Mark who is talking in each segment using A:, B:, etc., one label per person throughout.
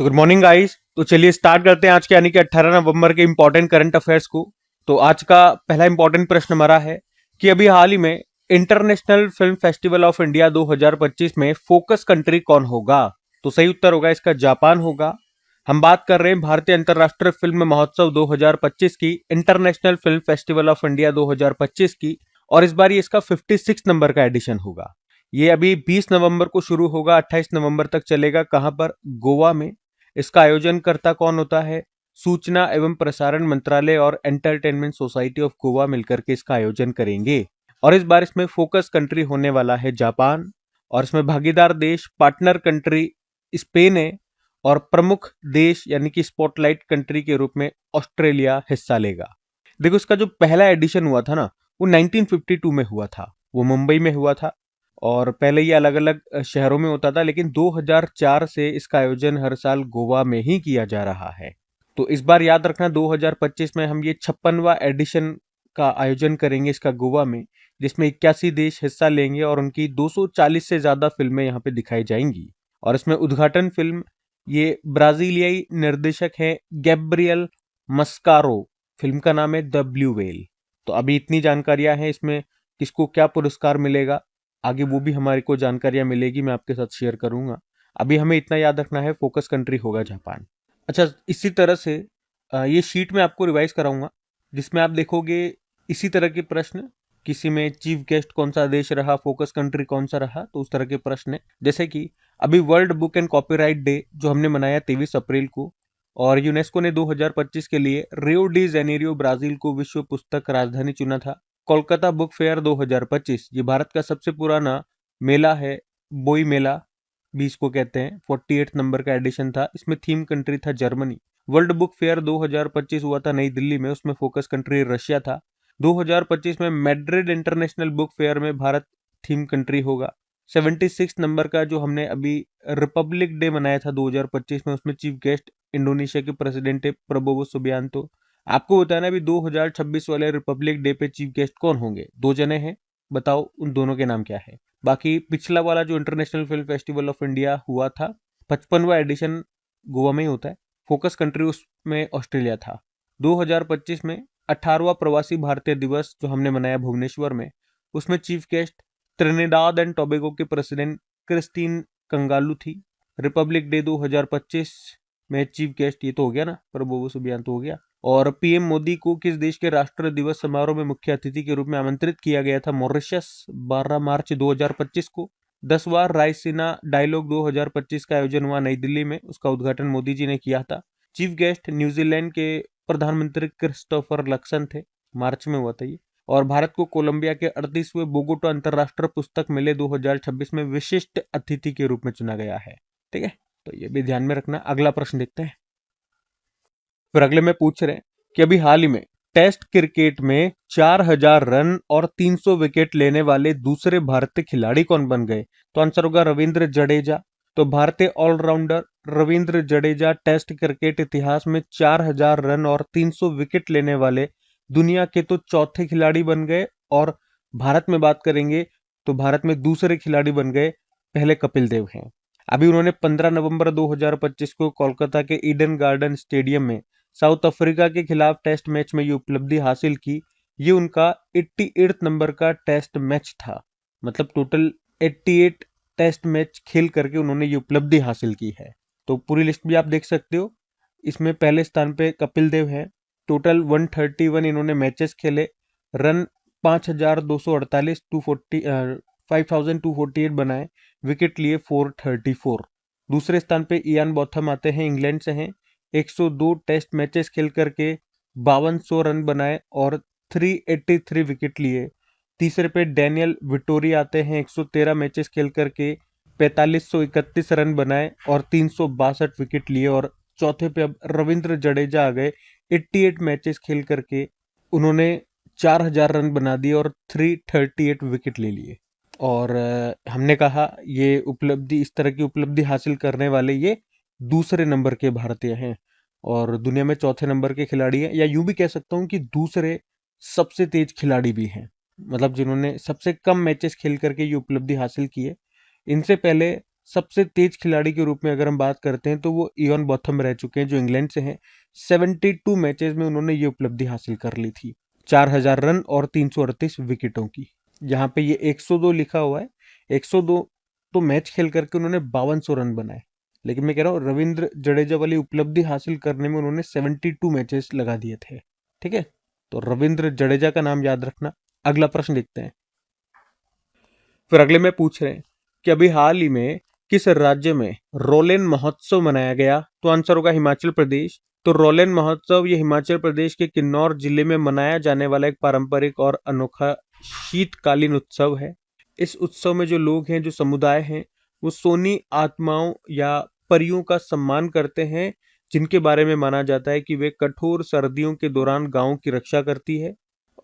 A: So good morning guys. तो चलिए start करते हैं आज के यानी कि 18 नवंबर के इंपॉर्टेंट करंट अफेयर्स को। तो आज का पहला इंपॉर्टेंट प्रश्न हमारा है कि अभी हाल ही में international film festival of India 2025 में फोकस कंट्री कौन होगा। तो सही उत्तर होगा इसका जापान होगा। हम बात कर रहे हैं भारतीय अंतरराष्ट्रीय फिल्म महोत्सव 2025 की, international film festival of India 2025 की, और इस बार ये इसका 56 नंबर का एडिशन होगा। ये अभी 20 नवंबर को शुरू होगा, 28 नवंबर तक चलेगा। कहां पर? गोवा में। इसका आयोजनकर्ता कौन होता है? सूचना एवं प्रसारण मंत्रालय और एंटरटेनमेंट सोसाइटी ऑफ गोवा मिलकर के इसका आयोजन करेंगे। और इस बार इसमें फोकस कंट्री होने वाला है जापान, और इसमें भागीदार देश पार्टनर कंट्री स्पेन है, और प्रमुख देश यानी कि स्पॉटलाइट कंट्री के रूप में ऑस्ट्रेलिया हिस्सा लेगा। देखो, इसका जो पहला एडिशन हुआ था ना, वो 1952 में हुआ था। वो मुंबई में हुआ था, और पहले ये अलग अलग शहरों में होता था, लेकिन 2004 से इसका आयोजन हर साल गोवा में ही किया जा रहा है। तो इस बार याद रखना 2025 में हम ये 56वां एडिशन का आयोजन करेंगे इसका गोवा में, जिसमें 81 देश हिस्सा लेंगे और उनकी 240 से ज्यादा फिल्में यहाँ पे दिखाई जाएंगी। और इसमें उद्घाटन फिल्म ये ब्राजीलियाई निर्देशक है गैब्रियल मस्कारो। फिल्म का नाम है द ब्लू व्हेल। तो अभी इतनी जानकारियां हैं इसमें, किसको क्या पुरस्कार मिलेगा आगे वो भी हमारे को जानकारियां मिलेगी, मैं आपके साथ शेयर करूंगा। अभी हमें इतना याद रखना है, फोकस कंट्री होगा जापान। अच्छा, इसी तरह से ये शीट में आपको रिवाइज कराऊंगा, जिसमें आप देखोगे इसी तरह के प्रश्न। किसी में चीफ गेस्ट कौन सा देश रहा, फोकस कंट्री कौन सा रहा, तो उस तरह के प्रश्न है। जैसे कि अभी world book and copyright day जो हमने मनाया 23 अप्रैल को, और यूनेस्को ने 2025 के लिए रियो डी जेनेरियो ब्राजील को विश्व पुस्तक राजधानी चुना था। कोलकाता बुक फेयर 2025 ये भारत का सबसे पुराना मेला है, बोई मेला भी इसको कहते हैं। 48 नंबर का एडिशन था, इसमें थीम कंट्री था जर्मनी। वर्ल्ड बुक फेयर 2025 हुआ था नई दिल्ली में, उसमें फोकस कंट्री रशिया था। 2025 में मैड्रिड इंटरनेशनल बुक फेयर में भारत थीम कंट्री होगा। 76 नंबर का जो हमने अभी रिपब्लिक डे मनाया था 2025 में, उसमें चीफ गेस्ट इंडोनेशिया के प्रेसिडेंट है प्रबोवो सुबियांतो। आपको बताना भी 2026 वाले रिपब्लिक डे पे चीफ गेस्ट कौन होंगे। दो जने हैं, बताओ उन दोनों के नाम क्या है। बाकी पिछला वाला जो international film festival of India हुआ था 55वां एडिशन गोवा में ही होता है। फोकस कंट्री उसमें ऑस्ट्रेलिया था। 2025 में 18वां प्रवासी भारतीय दिवस जो हमने मनाया भुवनेश्वर में, उसमें chief guest Trinidad and Tobago के प्रेसिडेंट क्रिस्टीन कंगालू थी। रिपब्लिक डे 2025 में चीफ गेस्ट ये तो हो गया ना, प्रबोवो सुबियांतो हो गया। और पीएम मोदी को किस देश के राष्ट्र दिवस समारोह में मुख्य अतिथि के रूप में आमंत्रित किया गया था? मॉरिशस, 12 मार्च 2025 को। 10वां रायसीना डायलॉग 2025 का आयोजन हुआ नई दिल्ली में, उसका उद्घाटन मोदी जी ने किया था। चीफ गेस्ट न्यूजीलैंड के प्रधानमंत्री क्रिस्टोफर लक्सन थे, मार्च में हुआ था ये। और भारत को कोलंबिया के 38वें बोगोटा अंतरराष्ट्रीय पुस्तक मेले 2026 में विशिष्ट अतिथि के रूप में चुना गया है। ठीक है, तो ये भी ध्यान में रखना। अगला प्रश्न देखते हैं। फिर अगले में पूछ रहे हैं कि अभी हाल ही में टेस्ट क्रिकेट में 4000 रन और 300 विकेट लेने वाले दूसरे भारतीय खिलाड़ी कौन बन गए? तो आंसर होगा रविंद्र जडेजा। तो भारतीय allrounder Ravindra Jadeja test cricket इतिहास में 4000 रन और 300 विकेट लेने वाले दुनिया के तो चौथे खिलाड़ी बन गए। और भारत में बात करेंगे तो भारत में दूसरे खिलाड़ी बन गए, पहले कपिल देव हैं। अभी उन्होंने 15 नवंबर 2025 को कोलकाता के ईडन गार्डन स्टेडियम में साउथ अफ्रीका के खिलाफ टेस्ट मैच में ये उपलब्धि हासिल की। ये उनका 88 नंबर का टेस्ट मैच था, मतलब टोटल 88 टेस्ट मैच खेल करके उन्होंने ये उपलब्धि हासिल की है। तो पूरी लिस्ट भी आप देख सकते हो, इसमें पहले स्थान पे कपिल देव है। टोटल 131 इन्होंने मैचेस खेले, रन 5248, 5248 बनाए, विकेट लिए 434। दूसरे स्थान पे इयान बॉथम आते हैं, इंग्लैंड से हैं। 102 टेस्ट मैचेस खेल करके 5200 रन बनाए और 383 विकेट लिए। तीसरे पे डैनियल विटोरी आते हैं, 113 मैचेस खेल करके 4531 रन बनाए और 362 विकेट लिए। और चौथे पे अब रविंद्र जडेजा आ गए, 88 मैचेस खेल करके उन्होंने 4000 रन बना दिए और 338 विकेट ले लिए। और हमने कहा ये उपलब्धि, इस तरह की उपलब्धि हासिल करने वाले ये दूसरे नंबर के भारतीय हैं और दुनिया में चौथे नंबर के खिलाड़ी हैं, या यूं भी कह सकता हूं कि दूसरे सबसे तेज खिलाड़ी भी हैं, मतलब जिन्होंने सबसे कम मैचेस खेल करके ये उपलब्धि हासिल की है। इनसे पहले सबसे तेज खिलाड़ी के रूप में अगर हम बात करते हैं तो वो इयान बोथम रह चुके हैं, जो इंग्लैंड से हैं। 72 मैचेस में उन्होंने ये उपलब्धि हासिल कर ली थी, 4000 रन और 338 विकेटों की। यहाँ पे ये 102 लिखा हुआ है, 102 तो मैच खेल करके उन्होंने 5200 रन बनाए, लेकिन मैं कह रहा हूँ रविंद्र जडेजा वाली उपलब्धि हासिल करने में उन्होंने 72 मैचेस लगा दिए थे। ठीक है, तो रविंद्र जडेजा का नाम याद रखना। अगला प्रश्न देखते हैं। फिर अगले में पूछ रहे हैं कि अभी हाल ही में किस राज्य में रोलेन महोत्सव मनाया गया? तो आंसर होगा हिमाचल प्रदेश। तो रोलेन महोत्सव ये हिमाचल प्रदेश के किन्नौर जिले में मनाया जाने वाला एक पारंपरिक और अनोखा शीतकालीन उत्सव है। इस उत्सव में जो लोग हैं, जो समुदाय हैं, वो सोनी आत्माओं या परियों का सम्मान करते हैं, जिनके बारे में माना जाता है कि वे कठोर सर्दियों के दौरान गांव की रक्षा करती है।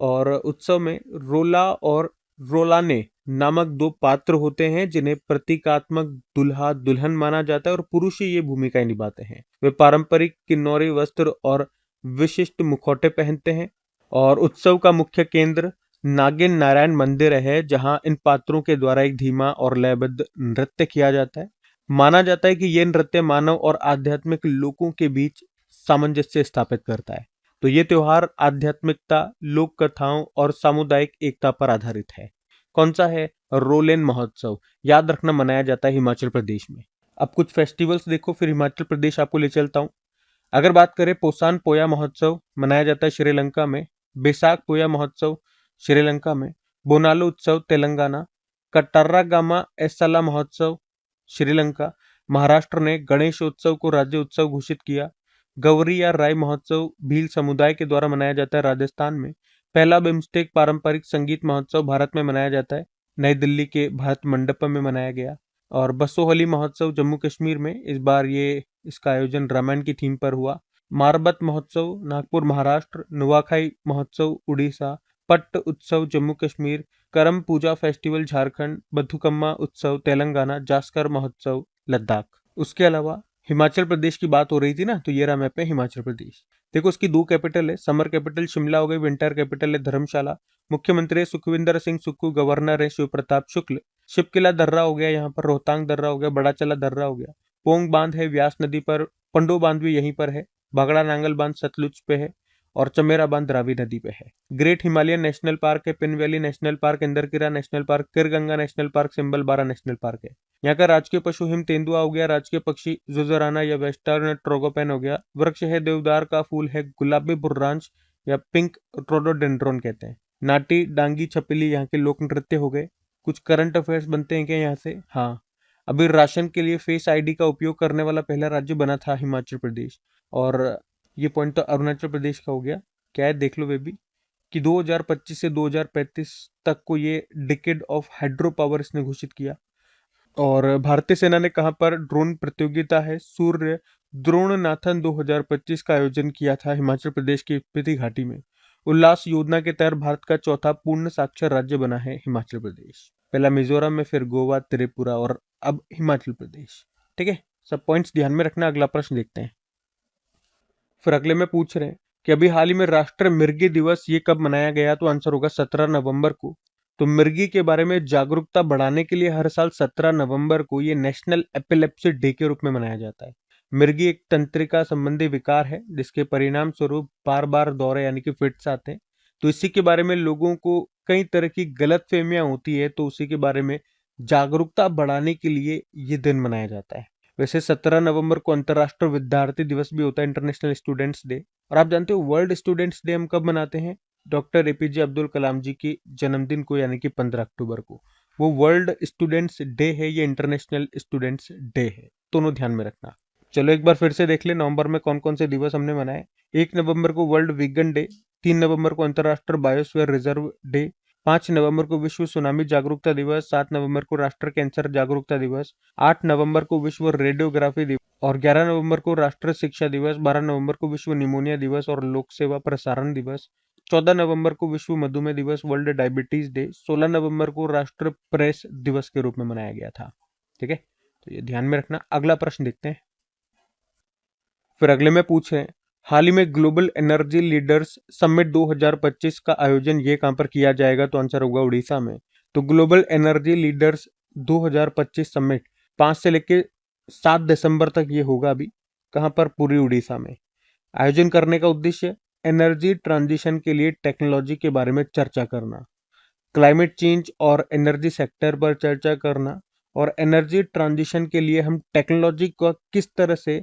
A: और उत्सव में रोला और रोलाने नामक दो पात्र होते हैं, जिन्हें प्रतीकात्मक दुल्हा दुल्हन माना जाता है और पुरुष ही ये भूमिकाएं निभाते हैं। वे पारंपरिक किन्नौरी वस्त्र और विशिष्ट मुखौटे पहनते हैं। और उत्सव का मुख्य केंद्र नागिन नारायण मंदिर है, जहां इन पात्रों के द्वारा एक धीमा और लयबद्ध नृत्य किया जाता है। माना जाता है कि यह नृत्य मानव और आध्यात्मिक लोगों के बीच सामंजस्य स्थापित करता है। तो ये त्योहार आध्यात्मिकता, लोक कथाओं और सामुदायिक एकता पर आधारित है। कौन सा है? रोलेन महोत्सव। याद रखना, मनाया जाता है हिमाचल प्रदेश में। अब कुछ फेस्टिवल्स देखो, फिर हिमाचल प्रदेश आपको ले चलता हूँ। अगर बात करें, पोसान पोया महोत्सव मनाया जाता है श्रीलंका में। बैसाख पोया महोत्सव श्रीलंका में। बोनालो उत्सव तेलंगाना। कट्टारागामा एसाला महोत्सव श्रीलंका। महाराष्ट्र ने गणेश उत्सव को राज्य उत्सव घोषित किया। गौरी या राय महोत्सव भील समुदाय के द्वारा मनाया जाता है राजस्थान में। पहला बिम्स्टेक पारंपरिक संगीत महोत्सव भारत में मनाया जाता है, नई दिल्ली के भारत मंडपम में मनाया गया। और बसोहली महोत्सव जम्मू कश्मीर में, इस बार ये इसका आयोजन रामायण की थीम पर हुआ। मारबत महोत्सव नागपुर महाराष्ट्र। नुआखाई महोत्सव उड़ीसा। पट्ट उत्सव जम्मू कश्मीर। करम पूजा फेस्टिवल झारखंड। बथुकम्मा उत्सव तेलंगाना। जास्कर महोत्सव लद्दाख। उसके अलावा हिमाचल प्रदेश की बात हो रही थी ना, तो ये रहा मैप में हिमाचल प्रदेश। देखो, उसकी दो कैपिटल है, समर कैपिटल शिमला हो गई, विंटर कैपिटल है धर्मशाला। मुख्यमंत्री सुखविंदर सिंह सुक्खू, गवर्नर है शिव प्रताप शुक्ल। शिवकिला दर्रा हो गया, यहाँ पर रोहतांग दर्रा हो गया, बड़ा चला दर्रा हो गया। पोंग बांध है व्यास नदी पर, पंडो बांध भी यहीं पर है। भागड़ा नांगल बांध सतलुज पे है और चमेरा बांध रावी नदी पे है। ग्रेट हिमालयन नेशनल पार्क है, Pin Valley National Park, Inderkila National Park, Khirganga National Park, Simbalbara National park है। यहाँ का राजकीय पशु हिम तेंदुआ हो गया। राजकीय पक्षी जुजराना या वेस्टर्न ट्रोगोपेन हो गया। वृक्ष है देवदार का, फूल है गुलाबी बुर्रांच या पिंक ट्रोडोडेंड्रोन कहते हैं। नाटी डांगी छपिली यहाँ के लोक नृत्य हो गए। कुछ करंट अफेयर्स बनते हैं क्या यहाँ से? हाँ, अभी राशन के लिए फेस आईडी का उपयोग करने वाला पहला राज्य बना था हिमाचल प्रदेश। और ये पॉइंट तो अरुणाचल प्रदेश का हो गया। क्या है देख लो बेबी, कि 2025 से 2035 तक को ये डिकेड ऑफ हाइड्रो पावर इसने घोषित किया। और भारतीय सेना ने कहां पर ड्रोन प्रतियोगिता है, सूर्य द्रोणनाथन 2025 का आयोजन किया था हिमाचल प्रदेश की स्पीति घाटी में। उल्लास योजना के तहत भारत का चौथा पूर्ण साक्षर राज्य बना है हिमाचल प्रदेश। पहला मिजोरम में, फिर गोवा, त्रिपुरा और अब हिमाचल प्रदेश। ठीक है, सब पॉइंट्स ध्यान में रखना। अगला प्रश्न देखते हैं। फिर अगले में पूछ रहे हैं कि अभी हाल ही में राष्ट्रीय मिर्गी दिवस ये कब मनाया गया? तो आंसर होगा 17 नवंबर को। तो मिर्गी के बारे में जागरूकता बढ़ाने के लिए हर साल 17 नवंबर को ये नेशनल एपिलेप्सी डे के रूप में मनाया जाता है। मिर्गी एक तंत्रिका संबंधी विकार है, जिसके परिणाम स्वरूप बार बार दौरे यानी कि फिट्स आते हैं। तो इसी के बारे में लोगों को कई तरह की गलतफहमियां होती है, तो उसी के बारे में जागरूकता बढ़ाने के लिए ये दिन मनाया जाता है। वैसे 17 नवंबर को अंतर्राष्ट्रीय विद्यार्थी दिवस भी होता है, इंटरनेशनल स्टूडेंट्स डे। और आप जानते हो वर्ल्ड स्टूडेंट्स डे हम कब मनाते हैं? डॉक्टर एपीजे अब्दुल कलाम जी की जन्मदिन को, यानी कि 15 अक्टूबर को। वो वर्ल्ड स्टूडेंट्स डे है, ये इंटरनेशनल स्टूडेंट्स डे है, दोनों ध्यान में रखना। चलो एक बार फिर से देख ले नवंबर में कौन कौन से दिवस हमने मनाए। 1 नवंबर को वर्ल्ड वीगन डे। 3 नवंबर को अंतर्राष्ट्रीय बायोस्फीयर रिजर्व डे। 5 नवंबर को विश्व सुनामी जागरूकता दिवस। 7 नवंबर को राष्ट्रीय कैंसर जागरूकता दिवस। 8 नवंबर को विश्व रेडियोग्राफी दिवस और 11 नवंबर को राष्ट्रीय शिक्षा दिवस। 12 नवंबर को विश्व निमोनिया दिवस और लोक सेवा प्रसारण दिवस। 14 नवंबर को विश्व मधुमेह दिवस, वर्ल्ड डायबिटीज डे। 16 नवंबर को राष्ट्रीय प्रेस दिवस के रूप में मनाया गया था। ठीक है, तो ये ध्यान में रखना। अगला प्रश्न देखते हैं। फिर अगले में पूछ रहे हैं, हाल ही में ग्लोबल एनर्जी लीडर्स समिट 2025 का आयोजन ये कहां पर किया जाएगा? तो आंसर होगा उड़ीसा में। तो ग्लोबल एनर्जी लीडर्स 2025 समिट 5 से लेके 7 दिसंबर तक ये होगा अभी। कहाँ पर? पूरी उड़ीसा में। आयोजन करने का उद्देश्य एनर्जी ट्रांजिशन के लिए टेक्नोलॉजी के बारे में चर्चा करना, क्लाइमेट चेंज और एनर्जी सेक्टर पर चर्चा करना, और एनर्जी ट्रांजिशन के लिए हम टेक्नोलॉजी का किस तरह से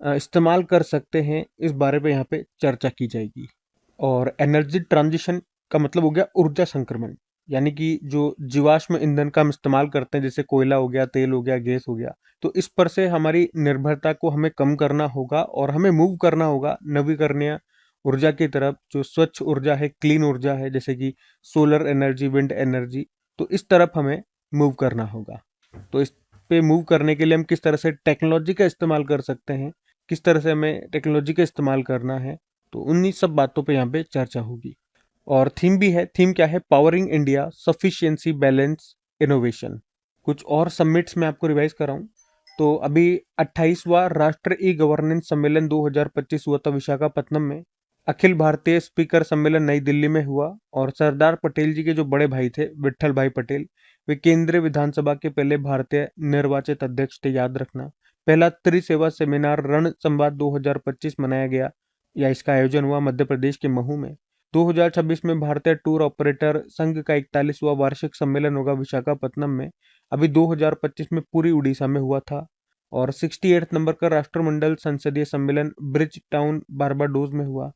A: इस्तेमाल कर सकते हैं, इस बारे में यहाँ पे चर्चा की जाएगी। और एनर्जी ट्रांजिशन का मतलब हो गया ऊर्जा संक्रमण, यानी कि जो जीवाश्म ईंधन का हम इस्तेमाल करते हैं, जैसे कोयला हो गया, तेल हो गया, गैस हो गया, तो इस पर से हमारी निर्भरता को हमें कम करना होगा और हमें मूव करना होगा नवीकरणीय ऊर्जा की तरफ, जो स्वच्छ ऊर्जा है, क्लीन ऊर्जा है, जैसे कि सोलर एनर्जी, विंड एनर्जी, तो इस तरफ हमें मूव करना होगा। तो इस पे मूव करने के लिए हम किस तरह से टेक्नोलॉजी का इस्तेमाल कर सकते हैं, किस तरह से हमें टेक्नोलॉजी का इस्तेमाल करना है, तो उन्हीं सब बातों पे यहाँ पे चर्चा होगी। और थीम भी है। थीम क्या है? Powering India, sufficiency, balance, innovation. कुछ और समिट्स में आपको रिवाइज कराऊं तो अभी 28वां राष्ट्र ई गवर्नेंस सम्मेलन 2025 हुआ था विशाखापत्तनम में। अखिल भारतीय स्पीकर सम्मेलन नई दिल्ली में हुआ, और सरदार पटेल जी के जो बड़े भाई थे, विट्ठल भाई पटेल, वे केंद्रीय विधानसभा के पहले भारतीय निर्वाचित अध्यक्ष थे, याद रखना। पहला त्रिसेवा सेमिनार रण संवाद 2025 मनाया गया, या इसका आयोजन हुआ मध्य प्रदेश के महू में। 2026 में भारतीय टूर ऑपरेटर संघ का 41वां वार्षिक सम्मेलन होगा विशाखापत्तनम में। अभी 2025 में पूरी उड़ीसा में हुआ था। और 68 नंबर का राष्ट्रमंडल संसदीय सम्मेलन ब्रिज टाउन बारबाडोस में हुआ।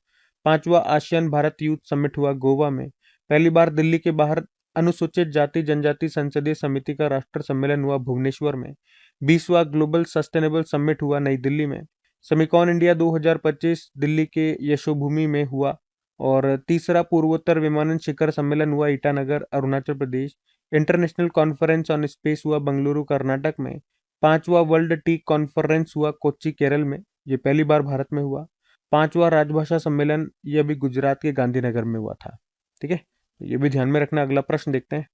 A: 5वां आसियान भारत यूथ समिट हुआ गोवा में। पहली बार दिल्ली के बाहर अनुसूचित जाति जनजाति संसदीय समिति का राष्ट्र सम्मेलन हुआ भुवनेश्वर में। 20वां ग्लोबल सस्टेनेबल समिट हुआ नई दिल्ली में। सेमिकॉन इंडिया 2025 दिल्ली के यशोभूमि में हुआ। और तीसरा पूर्वोत्तर विमानन शिखर सम्मेलन हुआ Itanagar, Arunachal Pradesh. International conference on space हुआ बेंगलुरु, कर्नाटक में। 5वां वर्ल्ड टी कॉन्फ्रेंस हुआ कोच्चि, केरल में। ये पहली बार भारत में हुआ। 5वां राजभाषा सम्मेलन ये अभी गुजरात के गांधीनगर में हुआ था। ठीक है, ये भी ध्यान में रखना। अगला प्रश्न देखते हैं।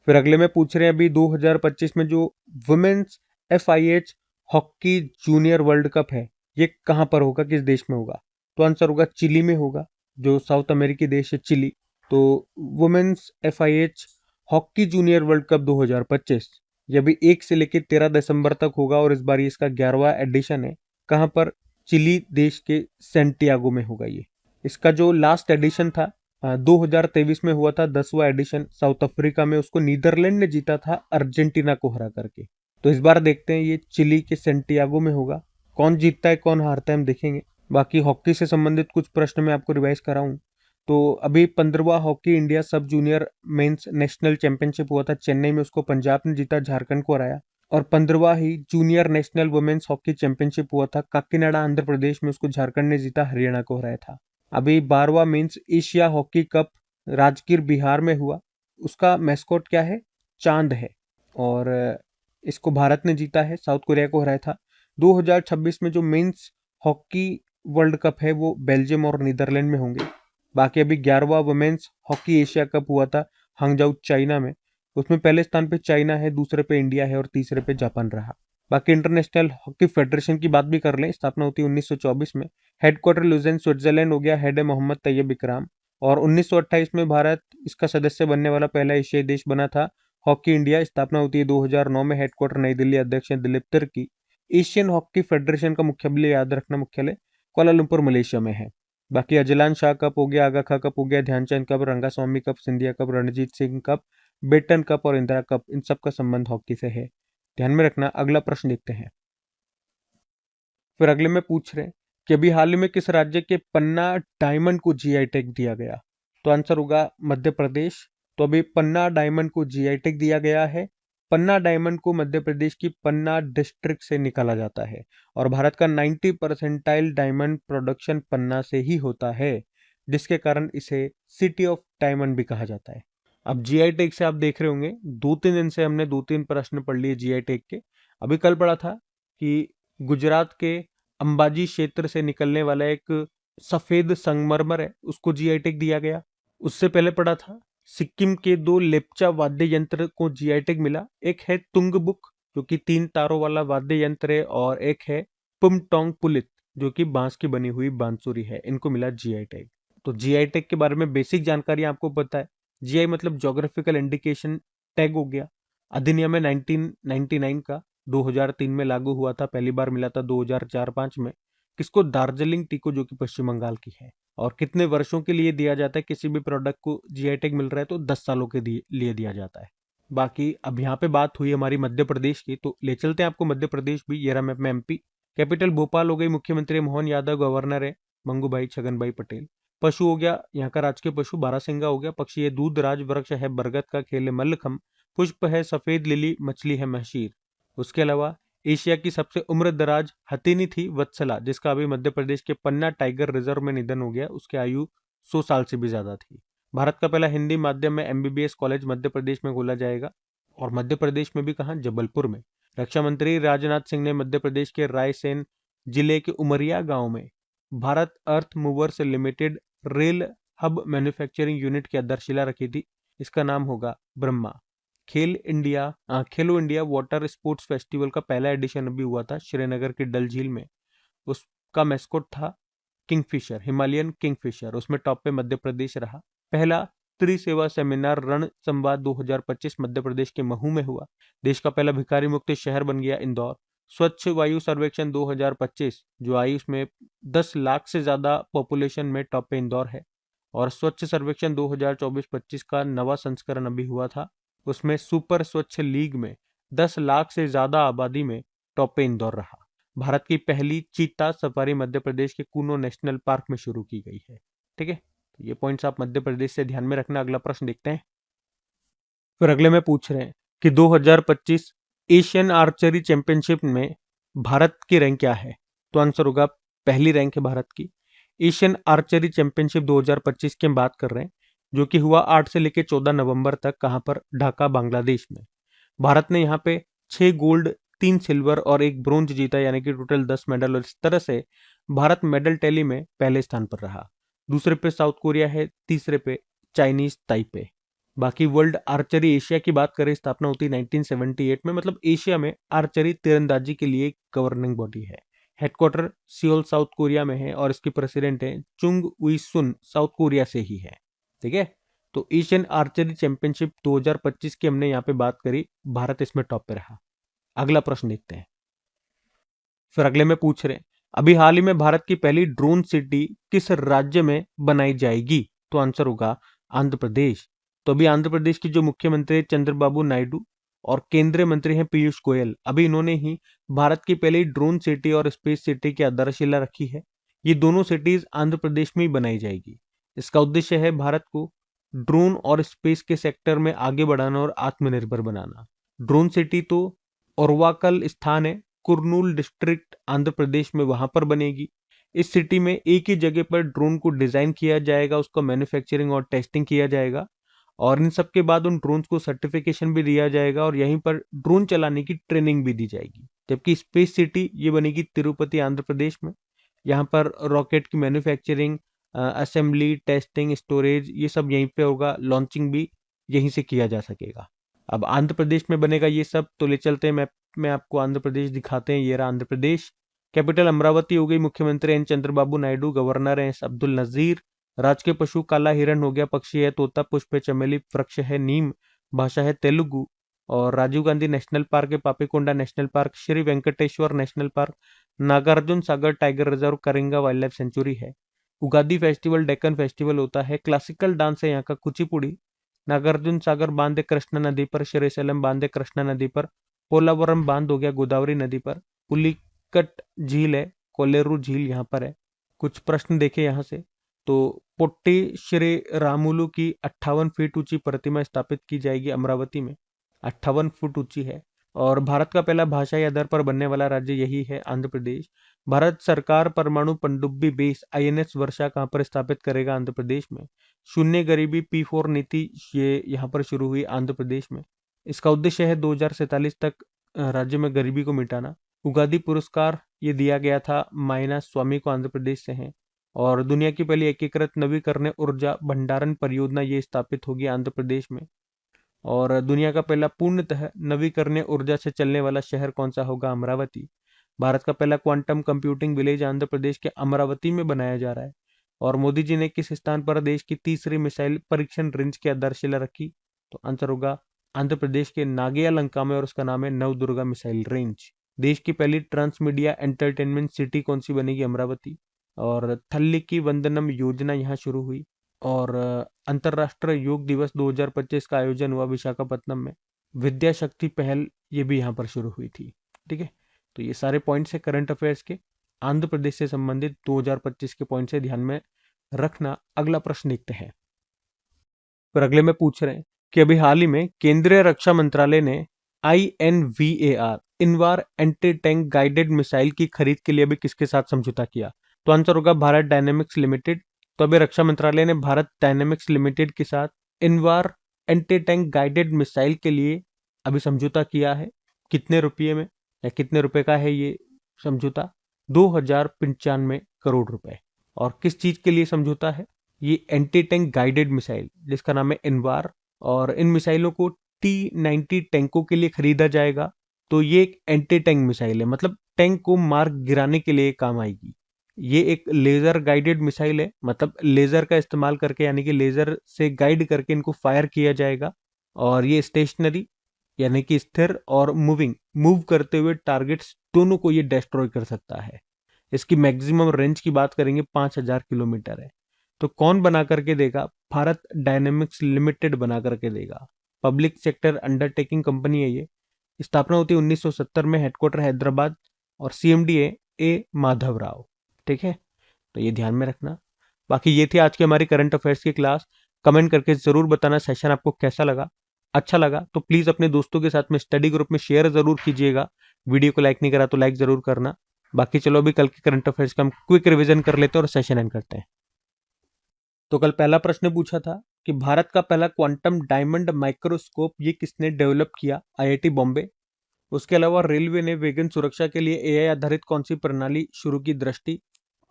A: फिर अगले में पूछ रहे हैं अभी 2025 में जो women's FIH hockey junior world cup है, ये कहाँ पर होगा, किस देश में होगा? तो आंसर होगा चिली में होगा, जो साउथ अमेरिकी देश है चिली। तो women's FIH hockey junior world cup 2025 ये भी 1 से लेकर 13 दिसंबर तक होगा, और इस बार ये इसका 11वां एडिशन है। कहाँ पर? चिली देश के सेंटियागो में होगा ये। इसका जो लास्ट एडिशन था 2023 में हुआ था, 10वां एडिशन साउथ अफ्रीका में, उसको नीदरलैंड ने जीता था अर्जेंटीना को हरा करके। तो इस बार देखते हैं ये चिली के सेंटियागो में होगा। कौन जीतता है कौन हारता है हम देखेंगे। बाकी हॉकी से संबंधित कुछ प्रश्न मैं आपको रिवाइज कराऊं तो अभी 15वां Hockey India sub junior men's national championship हुआ था चेन्नई में, उसको पंजाब ने जीता, झारखंड को हराया। और 15वां ही junior national women's hockey championship हुआ था काकीनाडा आंध्र प्रदेश में, उसको झारखंड ने जीता, हरियाणा को हराया था। अभी 12वां men's Asia hockey cup Rajgir Bihar में हुआ, उसका मैस्कॉट क्या है? चांद है। और इसको भारत ने जीता है, साउथ कोरिया को हराया था। 2026 में जो मेंस हॉकी वर्ल्ड कप है वो बेल्जियम और नीदरलैंड में होंगे। बाकी अभी 11वां वुमेन्स हॉकी एशिया कप हुआ था हांगजाऊ चाइना में, उसमें पहले स्थान पे चाइना है, दूसरे पे इंडिया है और तीसरे पे जापान रहा। बाकी इंटरनेशनल हॉकी फेडरेशन की बात भी कर लें, स्थापना होती है 1924 में। हेडक्वार्टर लुज़ेन स्विट्जरलैंड हो गया, हेड है मोहम्मद तैयब इकराम। और 1928 में भारत इसका सदस्य बनने वाला पहला एशियाई देश बना था। हॉकी इंडिया स्थापना होती है 2009 में, हेडक्वार्टर नई दिल्ली, अध्यक्ष हैं Dilip Tirkey. Asian hockey federation का मुख्यालय, याद रखना, मुख्यालय कुआलालंपुर मलेशिया में है। बाकी अजलान शाह कप हो गया, आगा खा कप हो गया, Dhyanchand cup, Rangaswamy cup, Scindia cup, Ranjit Singh cup, Beighton cup और इंदिरा कप, इन सब का संबंध हॉकी से है, ध्यान में रखना। अगला प्रश्न देखते हैं। फिर अगले में पूछ रहे हैं कि अभी हाल ही में किस राज्य के पन्ना डायमंड को GI टैग दिया गया? तो आंसर होगा मध्य प्रदेश। तो अभी पन्ना डायमंड को GI टैग दिया गया है। पन्ना डायमंड को मध्य प्रदेश की पन्ना डिस्ट्रिक्ट से निकाला जाता है, और भारत का 90 परसेंटाइल डायमंड प्रोडक्शन पन्ना से ही होता है, जिसके कारण इसे सिटी ऑफ डायमंड भी कहा जाता है। अब GI टैग से आप देख रहे होंगे 2-3 दिन से हमने 2-3 प्रश्न पढ़ लिए GI टैग के। अभी कल पढ़ा था कि गुजरात के अंबाजी क्षेत्र से निकलने वाला एक सफेद संगमरमर है, उसको GI टैग दिया गया। उससे पहले पढ़ा था सिक्किम के 2 लेप्चा वाद्य यंत्र को GI टैग मिला। एक है तुंगबुक जो कि 3 तारों वाला वाद्य यंत्र है, और एक है पुमटोंग पुलित जो कि बांस की बनी हुई बांसुरी है, इनको मिला GI टैग। तो GI टैग के बारे में बेसिक जानकारी आपको पता है। GI मतलब ज्योग्राफिकल इंडिकेशन टैग हो गया। अधिनियम है 1999 का, 2003 में लागू हुआ था, पहली बार मिला था 2004-5 में। किसको? दार्जिलिंग टी को, जो कि पश्चिम बंगाल की है। और कितने वर्षों के लिए दिया जाता है? किसी भी प्रोडक्ट को जीआई टैग मिल रहा है तो 10 सालों के लिए दिया जाता है। बाकी अब यहाँ पे बात हुई हमारी मध्य प्रदेश की, तो ले चलते हैं आपको मध्य प्रदेश भी। ये रहा मैप में एमपी। कैपिटल भोपाल हो गई, मुख्यमंत्री मोहन यादव, गवर्नर है मंगूभाई छगन भाई पटेल। पशु हो गया यहाँ का राजकीय पशु बारहसिंगा हो गया। पक्षी है दूधराज, वृक्ष है बरगद का, खेल है मल्लखम, पुष्प है सफेद लिली, मछली है महशीर। उसके अलावा एशिया की सबसे उम्र दराज हथिनी थी वत्सला, जिसका अभी मध्य प्रदेश के पन्ना टाइगर रिजर्व में निधन हो गया। उसकी आयु 100 साल से भी ज्यादा थी। भारत का पहला हिंदी माध्यम में एमबीबीएस कॉलेज मध्य प्रदेश में खोला जाएगा। और मध्य प्रदेश में भी कहाँ? जबलपुर में। रक्षा मंत्री राजनाथ सिंह ने मध्य प्रदेश के रायसेन जिले के उमरिया गांव में Bharat Earth Movers Limited rail hub manufacturing unit की आधारशिला रखी थी। इसका नाम होगा ब्रह्मा। खेलो इंडिया वाटर स्पोर्ट्स फेस्टिवल का पहला एडिशन अभी हुआ था श्रीनगर की डल झील में। उसका मैस्कॉट था किंगफिशर, हिमालयन किंगफिशर। उसमें टॉप पे मध्य प्रदेश रहा। पहला त्रिसेवा सेमिनार रण संवाद 2025 मध्य प्रदेश के महू में हुआ। देश का पहला भिखारी मुक्त शहर बन गया इंदौर। स्वच्छ वायु सर्वेक्षण 2025 जो आई, उसमें 10 लाख से ज्यादा पॉपुलेशन में टॉप पे इंदौर है। और स्वच्छ सर्वेक्षण 2024-25 का नवा संस्करण अभी हुआ था। उसमें सुपर स्वच्छ लीग में 10 लाख से ज्यादा आबादी में टॉप पे इंदौर रहा। भारत की पहली चीता सफारी मध्य प्रदेश के कूनो नेशनल पार्क में शुरू की गई है। ठीक है, तो ये पॉइंट्स आप मध्य प्रदेश से ध्यान में रखना। अगला प्रश्न देखते हैं। फिर अगले में पूछ रहे हैं कि 2025 एशियन आर्चरी चैंपियनशिप में भारत की रैंक क्या है? तो आंसर होगा पहली रैंक है भारत की। एशियन आर्चरी चैंपियनशिप 2025 की हम बात कर रहे हैं, जो कि हुआ 8 से लेकर 14 नवंबर तक। कहां पर? ढाका, बांग्लादेश में। भारत ने यहाँ पे 6 गोल्ड, 3 सिल्वर और 1 ब्रोंज जीता, यानी कि टोटल 10 मेडल। और इस तरह से भारत मेडल टैली में पहले स्थान पर रहा। दूसरे पे साउथ कोरिया है, तीसरे पे चाइनीज ताइपे। बाकी वर्ल्ड आर्चरी एशिया की बात करें, स्थापना होती 1978 में। मतलब एशिया में आर्चरी तीरंदाजी के लिए गवर्निंग बॉडी है। हेडक्वार्टर सियोल साउथ कोरिया में है और इसकी प्रेसिडेंट है चुंग उई सुन, साउथ कोरिया से ही है। ठीक है, तो एशियन आर्चरी चैंपियनशिप 2025 की हमने यहाँ पे बात करी, भारत इसमें टॉप पे रहा। अगला प्रश्न देखते हैं। फिर अगले में पूछ रहे हैं, अभी हाल ही में भारत की पहली ड्रोन सिटी किस राज्य में बनाई जाएगी? तो आंसर होगा आंध्र प्रदेश। तो अभी आंध्र प्रदेश की जो मुख्यमंत्री है चंद्रबाबू नायडू और केंद्रीय मंत्री हैं पीयूष गोयल, अभी इन्होंने ही भारत की पहली ड्रोन सिटी और स्पेस सिटी की आधारशिला रखी है। ये दोनों सिटीज आंध्र प्रदेश में ही बनाई जाएगी। इसका उद्देश्य है भारत को ड्रोन और स्पेस के सेक्टर में आगे बढ़ाना और आत्मनिर्भर बनाना। ड्रोन सिटी तो ओरवाकल स्थान है, कुर्नूल डिस्ट्रिक्ट आंध्र प्रदेश में, वहां पर बनेगी। इस सिटी में एक ही जगह पर ड्रोन को डिजाइन किया जाएगा, उसका मैन्युफैक्चरिंग और टेस्टिंग किया जाएगा और इन सब के बाद उन ड्रोन्स को सर्टिफिकेशन भी दिया जाएगा और यहीं पर ड्रोन चलाने की ट्रेनिंग भी दी जाएगी। जबकि स्पेस सिटी ये बनेगी तिरुपति आंध्र प्रदेश में। यहाँ पर रॉकेट की मैन्युफैक्चरिंग, असेंबली, टेस्टिंग, स्टोरेज ये सब यहीं पे होगा। लॉन्चिंग भी यहीं से किया जा सकेगा। अब आंध्र प्रदेश में बनेगा ये सब, तो ले चलते हैं मैप में आपको आंध्र प्रदेश दिखाते हैं। ये रहा आंध्र प्रदेश। कैपिटल अमरावती हो गई, मुख्यमंत्री एन चंद्रबाबू नायडू, गवर्नर है अब्दुल नजीर। राजकीय पशु काला हिरण हो गया, पक्षी है तोता, पुष्प है चमेली, वृक्ष है नीम, भाषा है तेलुगु। और राजीव गांधी नेशनल पार्क है, Papikonda national park, Shri Venkateswara national park, Nagarjuna Sagar tiger reserve, Coringa wildlife sanctuary है। उगादी फेस्टिवल डेक्कन फेस्टिवल होता है। क्लासिकल डांस है यहाँ का कुचिपुड़ी। नागार्जुन सागर बांध है कृष्णा नदी पर, श्रीशैलम बांध है कृष्णा नदी पर, पोलावरम बांध हो गया गोदावरी नदी पर, पुलिकट झील है, कोलेरू झील यहाँ पर है। कुछ प्रश्न देखे यहाँ से, तो पोट्टी श्री रामुलु की 58 फीट ऊंची प्रतिमा स्थापित की जाएगी अमरावती में। 58 फुट ऊंची है। और भारत का पहला भाषाई आधार पर बनने वाला राज्य यही है, आंध्र प्रदेश। भारत सरकार परमाणु पनडुब्बी बेस आईएनएस वर्षा कहां पर स्थापित करेगा? आंध्र प्रदेश में। शून्य गरीबी P4 नीति ये यहाँ पर शुरू हुई आंध्र प्रदेश में। इसका उद्देश्य है 2047 तक राज्य में गरीबी को मिटाना। उगादी पुरस्कार ये दिया गया था मायना स्वामी को, आंध्र प्रदेश से हैं। और दुनिया की पहली एकीकृत नवीकरणीय ऊर्जा भंडारण परियोजना ये स्थापित होगी आंध्र प्रदेश में। और दुनिया का पहला पूर्णतः नवीकरणीय ऊर्जा से चलने वाला शहर कौन सा होगा? अमरावती। भारत का पहला quantum computing village Andhra Pradesh के अमरावती में बनाया जा रहा है। और मोदी जी ने किस स्थान पर देश की तीसरी मिसाइल परीक्षण रेंज की आधारशिला रखी? तो आंसर होगा आंध्र प्रदेश के नागियालंका में और उसका नाम है नवदुर्गा मिसाइल रेंज। देश की पहली ट्रांसमीडिया एंटरटेनमेंट सिटी कौन सी बनेगी? अमरावती। और थल्ली की वंदनम योजना यहाँ शुरू हुई। और अंतर्राष्ट्रीय योग दिवस 2025 का आयोजन हुआ विशाखापट्टनम में। विद्या शक्ति पहल ये भी यहाँ पर शुरू हुई थी। ठीक है, तो ये सारे पॉइंट्स है करंट अफेयर्स के, आंध्र प्रदेश से संबंधित 2025 के पॉइंट्स है, ध्यान में रखना। अगला प्रश्न देखते हैं। पर अगले में पूछ रहे हैं कि अभी हाल ही में केंद्रीय रक्षा मंत्रालय ने INVAR Invar anti tank guided missile की खरीद के लिए अभी किसके साथ समझौता किया? तो आंसर होगा भारत डायनेमिक्स लिमिटेड। तो अभी रक्षा मंत्रालय ने भारत डायनेमिक्स लिमिटेड के साथ Invar anti tank guided missile के लिए अभी समझौता किया है। कितने रुपये में या कितने रुपए का है ये समझौता? 2095 करोड़ रुपए। और किस चीज के लिए समझौता है? ये एंटी टैंक गाइडेड मिसाइल जिसका नाम है इनवार, और इन मिसाइलों को T-90 टैंकों के लिए खरीदा जाएगा। तो ये एक एंटी टैंक मिसाइल है, मतलब टैंक को मार गिराने के लिए काम आएगी। ये एक लेजर गाइडेड मिसाइल है, मतलब लेजर का इस्तेमाल करके, यानी कि लेजर से गाइड करके इनको फायर किया जाएगा। और ये स्टेशनरी यानी कि स्थिर और मूव करते हुए टारगेट्स दोनों को ये डिस्ट्रॉय कर सकता है। इसकी मैक्सिमम रेंज की बात करेंगे 5000 किलोमीटर है। तो कौन बना करके देगा? भारत डायनेमिक्स लिमिटेड बना करके देगा। पब्लिक सेक्टर अंडरटेकिंग कंपनी है ये। स्थापना होती है 1970 में, हेडक्वार्टर हैदराबाद, और CMD है A माधव राव। ठीक है, तो ये ध्यान में रखना। बाकी ये थी आज की हमारी करंट अफेयर्स की क्लास। कमेंट करके जरूर बताना सेशन आपको कैसा लगा। अच्छा लगा तो प्लीज अपने दोस्तों के साथ में स्टडी ग्रुप में शेयर जरूर कीजिएगा। वीडियो को लाइक नहीं करा तो लाइक जरूर करना। बाकी चलो अभी कल के करंट अफेयर्स का हम क्विक रिवीजन कर लेते हैं और सेशन एंड करते हैं। तो कल पहला प्रश्न पूछा था कि भारत का पहला क्वांटम डायमंड माइक्रोस्कोप ये किसने डेवलप किया? IIT बॉम्बे। उसके अलावा रेलवे ने वेगन सुरक्षा के लिए AI आधारित कौन सी प्रणाली शुरू की? दृष्टि।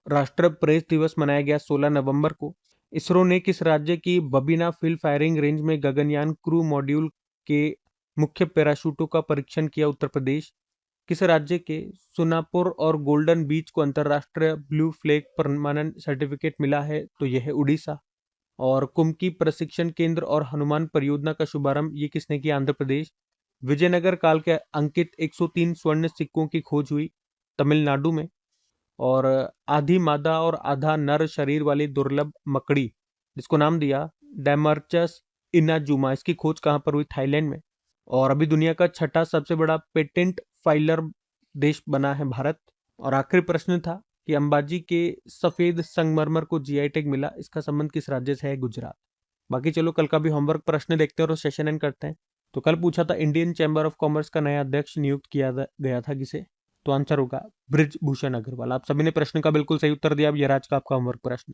A: राष्ट्रीय प्रेस दिवस मनाया गया 16 नवंबर को। इसरो ने किस राज्य की बबीना फील्ड फायरिंग रेंज में गगनयान क्रू मॉड्यूल के मुख्य पैराशूटों का परीक्षण किया? उत्तर प्रदेश। किस राज्य के सुनापुर और गोल्डन बीच को अंतरराष्ट्रीय ब्लू फ्लैग परमानेंट सर्टिफिकेट मिला है? तो यह है उड़ीसा। और कुम्की प्रशिक्षण केंद्र और हनुमान परियोजना का शुभारंभ ये किसने किया? आंध्र प्रदेश। विजयनगर काल के अंकित 103 स्वर्ण सिक्कों की खोज हुई तमिलनाडु में। और आधी मादा और आधा नर शरीर वाली दुर्लभ मकड़ी जिसको नाम दिया डेमरचस इनाजुमा, इसकी खोज कहां पर हुई? थाईलैंड में। और अभी दुनिया का छठा सबसे बड़ा पेटेंट फाइलर देश बना है भारत। और आखिरी प्रश्न था कि अंबाजी के सफेद संगमरमर को GI टैग मिला, इसका संबंध किस राज्य से है? गुजरात। बाकी चलो कल का भी होमवर्क प्रश्न देखते हैं और सेशन एंड करते हैं। तो कल पूछा था इंडियन चैम्बर ऑफ कॉमर्स का नया अध्यक्ष नियुक्त किया गया था किसे? तो आंसर होगा ब्रिज भूषण अग्रवाल। आप सभी ने प्रश्न का बिल्कुल सही उत्तर दिया। अब ये आज का आपका होमवर्क प्रश्न।